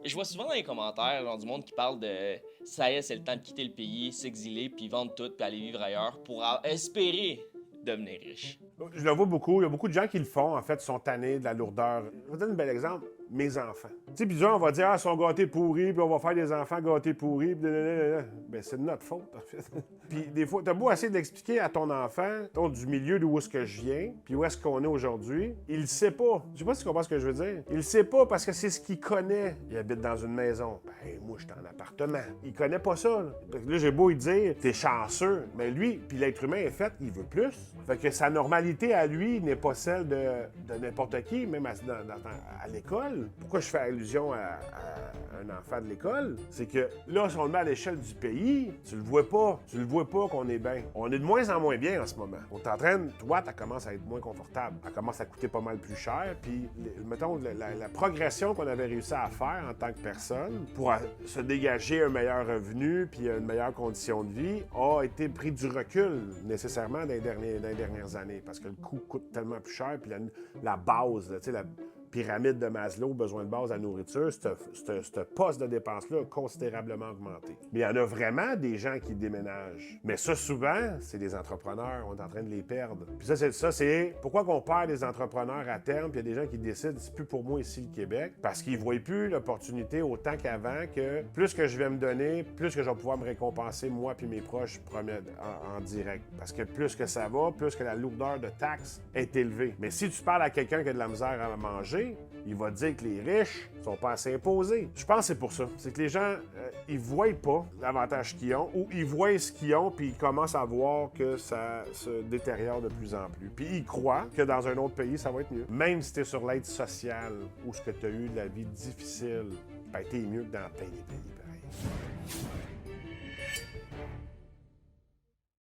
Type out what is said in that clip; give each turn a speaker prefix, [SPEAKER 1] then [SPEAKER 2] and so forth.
[SPEAKER 1] Je vois souvent dans les commentaires, genre, du monde qui parle de ça y est, c'est le temps de quitter le pays, s'exiler, puis vendre tout, puis aller vivre ailleurs pour espérer devenir riche.
[SPEAKER 2] Je le vois beaucoup. Il y a beaucoup de gens qui le font, en fait, sont tannés de la lourdeur. Je vais te donner un bel exemple. Mes enfants. Tu sais, puis on va dire, ah, ils sont gâtés pourris, puis on va faire des enfants gâtés pourris, puis ben, c'est de notre faute, en fait. Puis des fois, t'as beau essayer d'expliquer à ton enfant, du milieu d'où est-ce que je viens, puis où est-ce qu'on est aujourd'hui, il le sait pas. Je sais pas si tu comprends ce que je veux dire. Il le sait pas parce que c'est ce qu'il connaît. Il habite dans une maison. Ben, moi, je suis en appartement. Il connaît pas ça, là. Là, j'ai beau lui dire, t'es chanceux. Mais lui, puis l'être humain est fait, il veut plus. Fait que sa normalité à lui n'est pas celle de n'importe qui, même à l'école. Pourquoi je fais allusion à un enfant de l'école? C'est que là, si on le met à l'échelle du pays, tu le vois pas. Tu le vois pas qu'on est bien. On est de moins en moins bien en ce moment. On t'entraîne, toi, tu commences à être moins confortable. Elle commence à coûter pas mal plus cher. Puis, mettons, la progression qu'on avait réussi à faire en tant que personne pour se dégager un meilleur revenu puis une meilleure condition de vie a été pris du recul nécessairement dans les dernières années parce que le coût coûte tellement plus cher. Puis la base, tu sais, la pyramide de Maslow, besoin de base à nourriture, ce poste de dépense-là a considérablement augmenté. Mais il y en a vraiment des gens qui déménagent. Mais ça, souvent, c'est des entrepreneurs. On est en train de les perdre. Puis ça, c'est pourquoi qu'on perd des entrepreneurs à terme, puis il y a des gens qui décident, c'est plus pour moi ici le Québec, parce qu'ils ne voient plus l'opportunité autant qu'avant que plus que je vais me donner, plus que je vais pouvoir me récompenser, moi puis mes proches, en direct. Parce que plus que ça va, plus que la lourdeur de taxes est élevée. Mais si tu parles à quelqu'un qui a de la misère à manger, il va te dire que les riches sont pas assez imposés. Je pense que c'est pour ça. C'est que les gens, ils voient pas l'avantage qu'ils ont ou ils voient ce qu'ils ont puis ils commencent à voir que ça se détériore de plus en plus. Puis ils croient que dans un autre pays, ça va être mieux. Même si t'es sur l'aide sociale ou ce que tu as eu de la vie difficile, ben t'es mieux que dans plein des pays pareil.